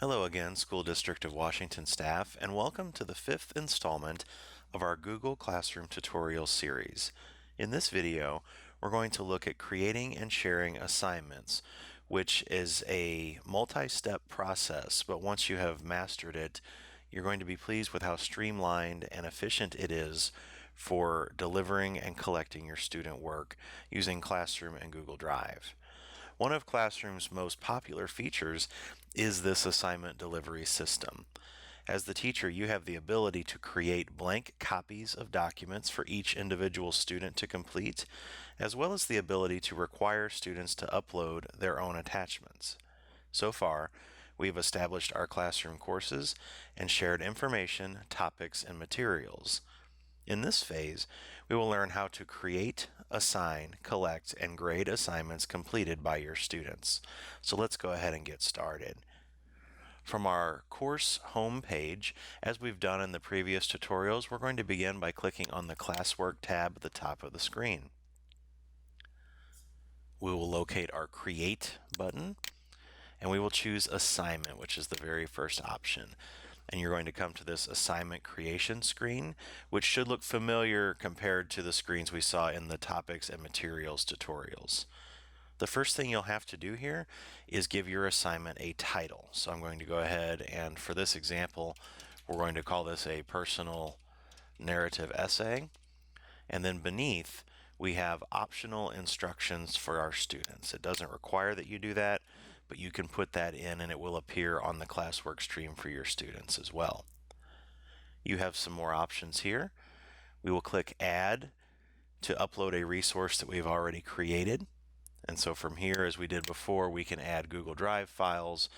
Hello again, School District of Washington staff, and welcome to the fifth installment of our Google Classroom tutorial series. In this video, we're going to look at creating and sharing assignments, which is a multi-step process, but once you have mastered it, you're going to be pleased with how streamlined and efficient it is for delivering and collecting your student work using Classroom and Google Drive. One of Classroom's most popular features is this assignment delivery system. As the teacher, you have the ability to create blank copies of documents for each individual student to complete, as well as the ability to require students to upload their own attachments. So far, we've established our classroom courses and shared information, topics, and materials. In this phase, we will learn how to create, assign, collect, and grade assignments completed by your students. So let's go ahead and get started. From our course home page, as we've done in the previous tutorials, we're going to begin by clicking on the Classwork tab at the top of the screen. We will locate our Create button, and we will choose Assignment, which is the very first option. And you're going to come to this assignment creation screen, which should look familiar compared to the screens we saw in the topics and materials tutorials. The first thing you'll have to do here is give your assignment a title. So I'm going to go ahead and for this example, we're going to call this a personal narrative essay. And then beneath, we have optional instructions for our students. It doesn't require that you do that, but you can put that in and it will appear on the classwork stream for your students as well. You have some more options here. We will click Add to upload a resource that we've already created. And so from here, as we did before, we can add Google Drive files,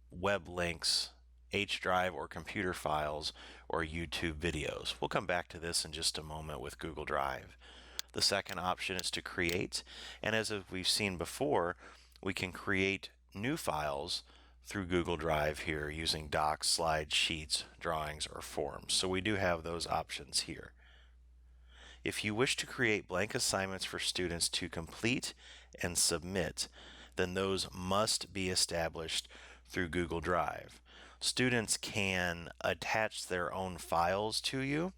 web links, H Drive or computer files, or YouTube videos. We'll come back to this in just a moment with Google Drive. The second option is to create, and as we've seen before, we can create new files through Google Drive here using docs, slides, sheets, drawings, or forms. So we do have those options here. If you wish to create blank assignments for students to complete and submit, then those must be established through Google Drive. Students can attach their own files to you.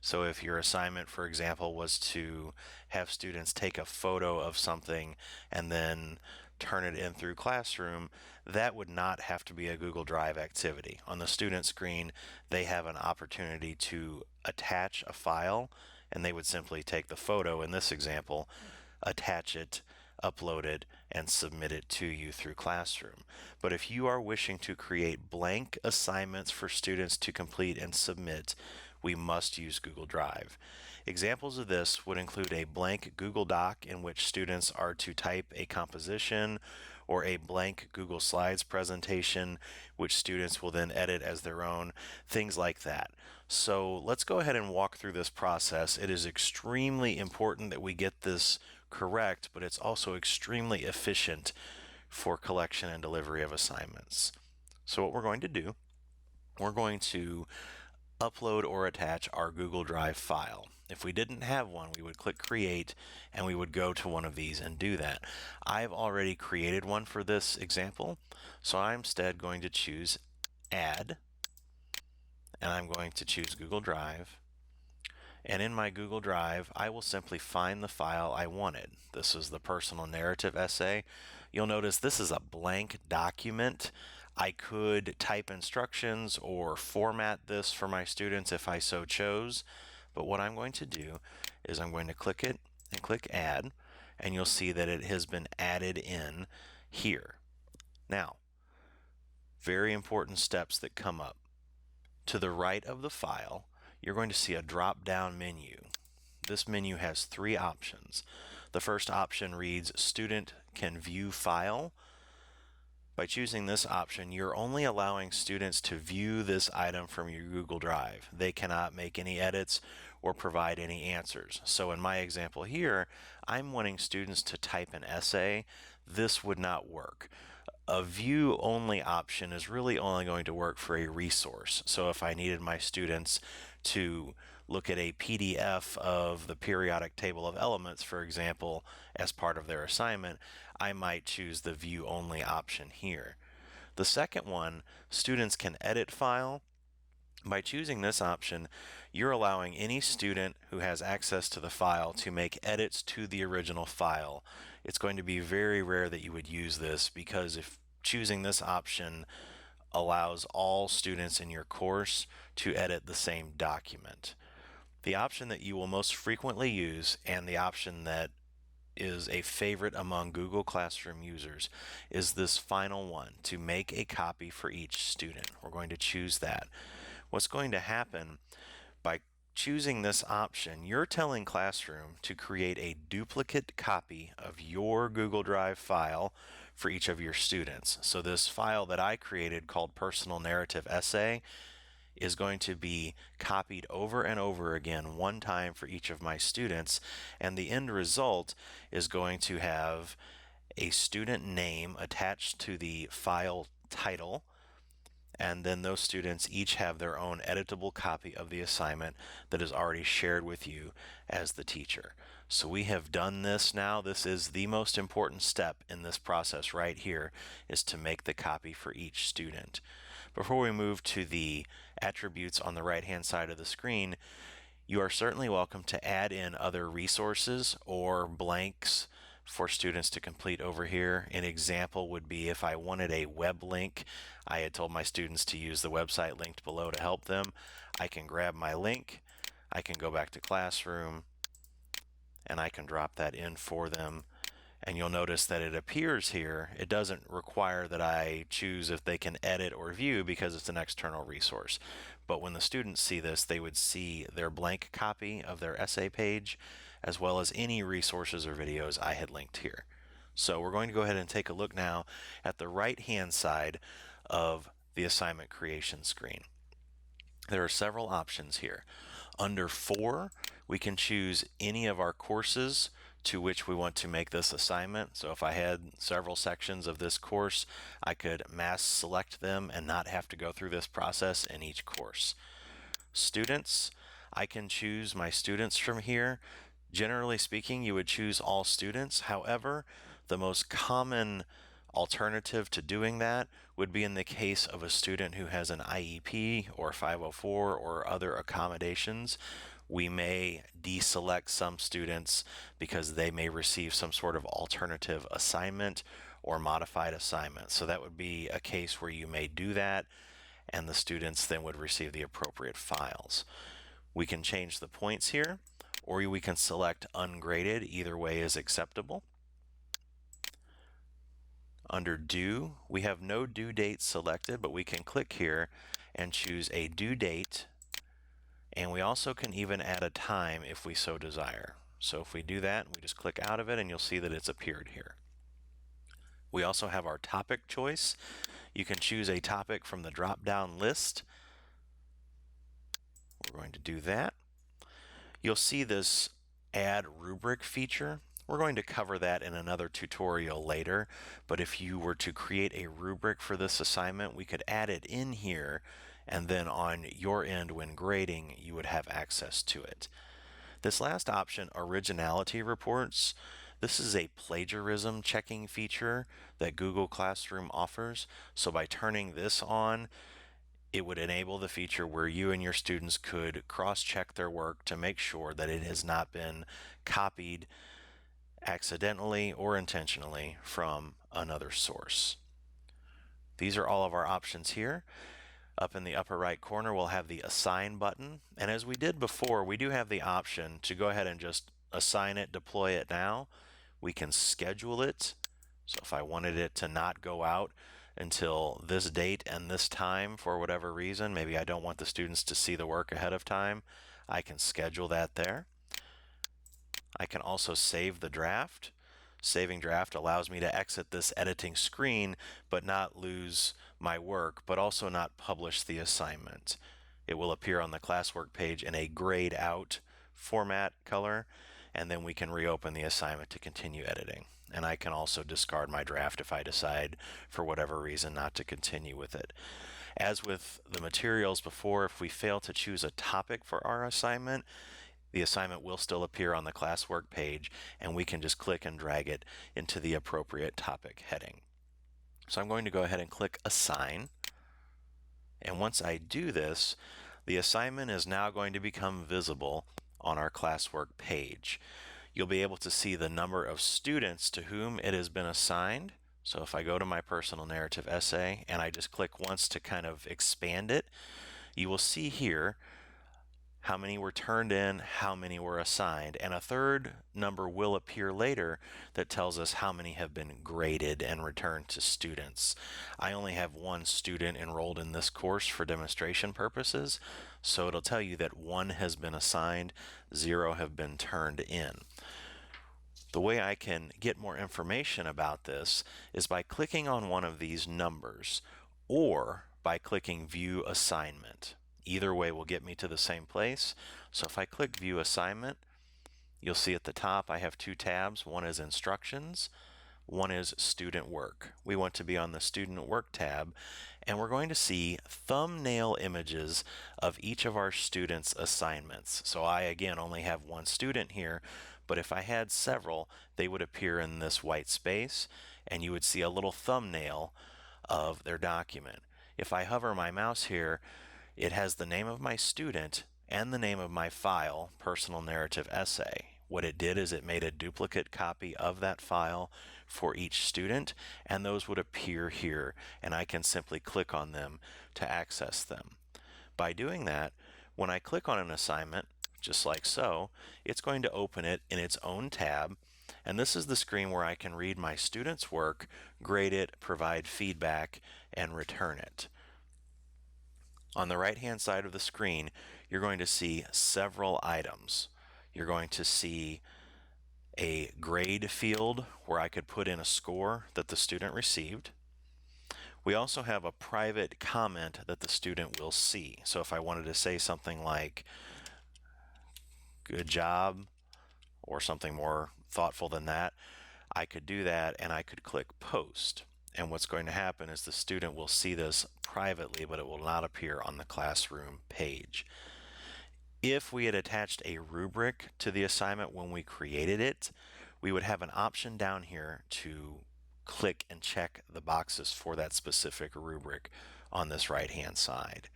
So if your assignment, for example, was to have students take a photo of something and then turn it in through Classroom, that would not have to be a Google Drive activity. On the student screen, they have an opportunity to attach a file, and they would simply take the photo in this example, attach it, upload it, and submit it to you through Classroom. But if you are wishing to create blank assignments for students to complete and submit, we must use Google Drive. Examples of this would include a blank Google Doc in which students are to type a composition, or a blank Google Slides presentation, which students will then edit as their own, things like that. So let's go ahead and walk through this process. It is extremely important that we get this correct, but it's also extremely efficient for collection and delivery of assignments. So what we're going to do, we're going to upload or attach our Google Drive file. If we didn't have one, we would click Create and we would go to one of these and do that. I've already created one for this example, so I'm instead going to choose Add, and I'm going to choose Google Drive. And in my Google Drive, I will simply find the file I wanted. This is the personal narrative essay. You'll notice this is a blank document. I could type instructions or format this for my students if I so chose, but what I'm going to do is I'm going to click it and click Add, and you'll see that it has been added in here. Now, very important steps that come up. To the right of the file, you're going to see a drop-down menu. This menu has three options. The first option reads Student can view file. By choosing this option, you're only allowing students to view this item from your Google Drive. They cannot make any edits or provide any answers. So in my example here, I'm wanting students to type an essay. This would not work. A view only option is really only going to work for a resource. So if I needed my students to look at a PDF of the periodic table of elements, for example, as part of their assignment, I might choose the view only option here. The second one, students can edit file. By choosing this option, you're allowing any student who has access to the file to make edits to the original file. It's going to be very rare that you would use this, because if choosing this option allows all students in your course to edit the same document. The option that you will most frequently use, and the option that is a favorite among Google Classroom users, is this final one, to make a copy for each student. We're going to choose that. What's going to happen by choosing this option, you're telling Classroom to create a duplicate copy of your Google Drive file for each of your students. So this file that I created called Personal Narrative Essay is going to be copied over and over again, one time for each of my students, and the end result is going to have a student name attached to the file title, and then those students each have their own editable copy of the assignment that is already shared with you as the teacher. So we have done this now. This is the most important step in this process right here, is to make the copy for each student. Before we move to the attributes on the right hand side of the screen, you are certainly welcome to add in other resources or blanks for students to complete over here. An example would be if I wanted a web link. I had told my students to use the website linked below to help them. I can grab my link, I can go back to Classroom, and I can drop that in for them. And you'll notice that it appears here. It doesn't require that I choose if they can edit or view, because it's an external resource. But when the students see this, they would see their blank copy of their essay page, as well as any resources or videos I had linked here. So we're going to go ahead and take a look now at the right-hand side of the assignment creation screen. There are several options here. Under 4, we can choose any of our courses to which we want to make this assignment. So if I had several sections of this course, I could mass select them and not have to go through this process in each course. Students, I can choose my students from here. Generally speaking, you would choose all students. However, the most common alternative to doing that would be in the case of a student who has an IEP or 504 or other accommodations. We may deselect some students because they may receive some sort of alternative assignment or modified assignment. So that would be a case where you may do that, and the students then would receive the appropriate files. We can change the points here, or we can select ungraded. Either way is acceptable. Under due, we have no due date selected, but we can click here and choose a due date, and we also can even add a time if we so desire. So if we do that, we just click out of it, and you'll see that it's appeared here. We also have our topic choice. You can choose a topic from the drop-down list. We're going to do that. You'll see this add rubric feature. We're going to cover that in another tutorial later, but if you were to create a rubric for this assignment, we could add it in here, and then on your end when grading, you would have access to it. This last option, originality reports, this is a plagiarism checking feature that Google Classroom offers. So by turning this on, it would enable the feature where you and your students could cross-check their work to make sure that it has not been copied accidentally or intentionally from another source. These are all of our options here. Up in the upper right corner, we'll have the assign button. And as we did before, we do have the option to go ahead and just assign it, deploy it now. We can schedule it. So if I wanted it to not go out until this date and this time for whatever reason, maybe I don't want the students to see the work ahead of time, I can schedule that there. I can also save the draft. Saving draft allows me to exit this editing screen but not lose my work, but also not publish the assignment. It will appear on the classwork page in a grayed out format color, and then we can reopen the assignment to continue editing. And I can also discard my draft if I decide for whatever reason not to continue with it. As with the materials before, if we fail to choose a topic for our assignment, the assignment will still appear on the classwork page, and we can just click and drag it into the appropriate topic heading. So I'm going to go ahead and click Assign. And once I do this, the assignment is now going to become visible on our classwork page. You'll be able to see the number of students to whom it has been assigned. So if I go to my personal narrative essay and I just click once to kind of expand it, you will see here how many were turned in, how many were assigned, and a third number will appear later that tells us how many have been graded and returned to students. I only have one student enrolled in this course for demonstration purposes, so it'll tell you that 1 has been assigned, 0 have been turned in. The way I can get more information about this is by clicking on one of these numbers or by clicking View Assignment. Either way will get me to the same place. So if I click View Assignment, you'll see at the top I have 2 tabs. One is Instructions, one is Student Work. We want to be on the Student Work tab, and we're going to see thumbnail images of each of our students' assignments. So I, again, only have one student here, but if I had several, they would appear in this white space, and you would see a little thumbnail of their document. If I hover my mouse here, it has the name of my student and the name of my file, personal narrative essay. What it did is it made a duplicate copy of that file for each student, and those would appear here, and I can simply click on them to access them. By doing that, when I click on an assignment, just like so, it's going to open it in its own tab, and this is the screen where I can read my student's work, grade it, provide feedback, and return it. On the right-hand side of the screen, you're going to see several items. You're going to see a grade field where I could put in a score that the student received. We also have a private comment that the student will see. So if I wanted to say something like, good job, or something more thoughtful than that, I could do that and I could click Post. And what's going to happen is the student will see this privately, but it will not appear on the classroom page. If we had attached a rubric to the assignment when we created it, we would have an option down here to click and check the boxes for that specific rubric on this right-hand side.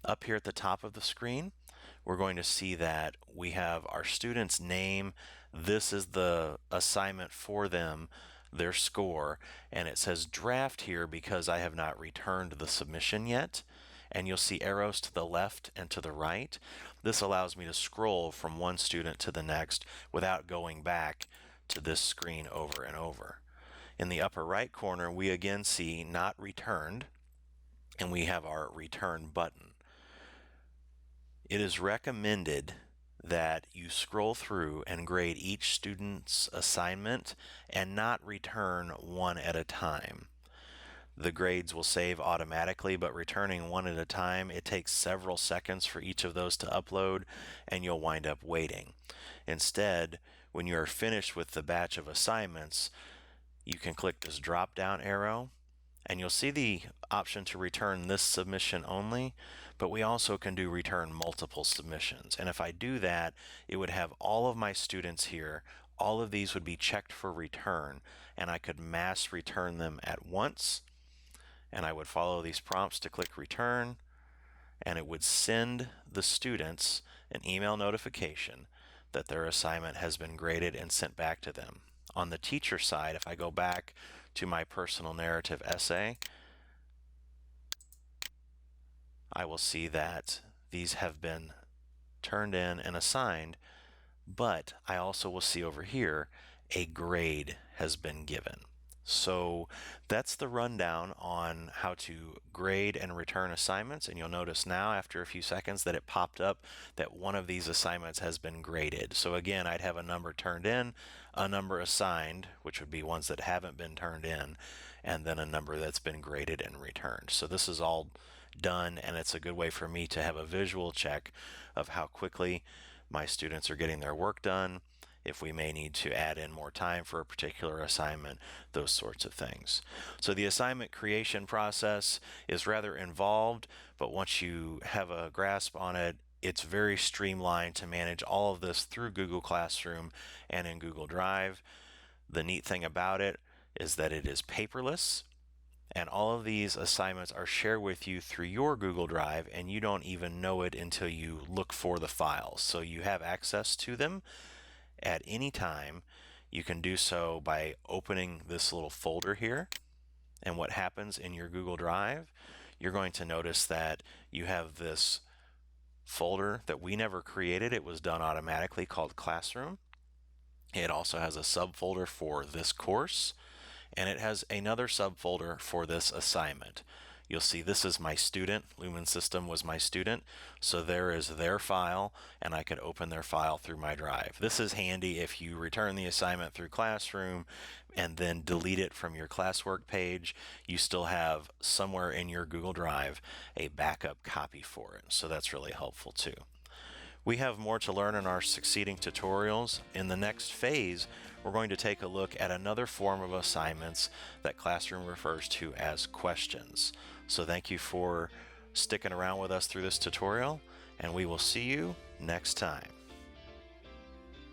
Up here at the top of the screen, we're going to see that we have our student's name. This is the assignment for them, their score, and it says draft here because I have not returned the submission yet. And you'll see arrows to the left and to the right. This allows me to scroll from one student to the next without going back to this screen over and over. In the upper right corner, we again see not returned, and we have our return button. It is recommended that you scroll through and grade each student's assignment and not return one at a time. The grades will save automatically, but returning one at a time, it takes several seconds for each of those to upload, and you'll wind up waiting. Instead, when you are finished with the batch of assignments, you can click this drop-down arrow, and you'll see the option to return this submission only, but we also can do return multiple submissions. And if I do that, it would have all of my students here. All of these would be checked for return, and I could mass return them at once. And I would follow these prompts to click return, and it would send the students an email notification that their assignment has been graded and sent back to them. On the teacher side, if I go back to my personal narrative essay, I will see that these have been turned in and assigned, but I also will see over here a grade has been given. So that's the rundown on how to grade and return assignments, and you'll notice now after a few seconds that it popped up that one of these assignments has been graded. So again, I'd have a number turned in, a number assigned, which would be ones that haven't been turned in, and then a number that's been graded and returned. So this is all done, and it's a good way for me to have a visual check of how quickly my students are getting their work done, if we may need to add in more time for a particular assignment, those sorts of things. So the assignment creation process is rather involved, but once you have a grasp on it, it's very streamlined to manage all of this through Google Classroom and in Google Drive. The neat thing about it is that it is paperless. And all of these assignments are shared with you through your Google Drive, and you don't even know it until you look for the files. So you have access to them at any time. You can do so by opening this little folder here. And what happens in your Google Drive, you're going to notice that you have this folder that we never created. It was done automatically, called Classroom. It also has a subfolder for this course, and it has another subfolder for this assignment. You'll see this is my student. Lumen System was my student. So there is their file, and I could open their file through my drive. This is handy if you return the assignment through Classroom and then delete it from your classwork page. You still have somewhere in your Google Drive a backup copy for it. So that's really helpful too. We have more to learn in our succeeding tutorials. In the next phase, we're going to take a look at another form of assignments that Classroom refers to as questions. So thank you for sticking around with us through this tutorial, and we will see you next time.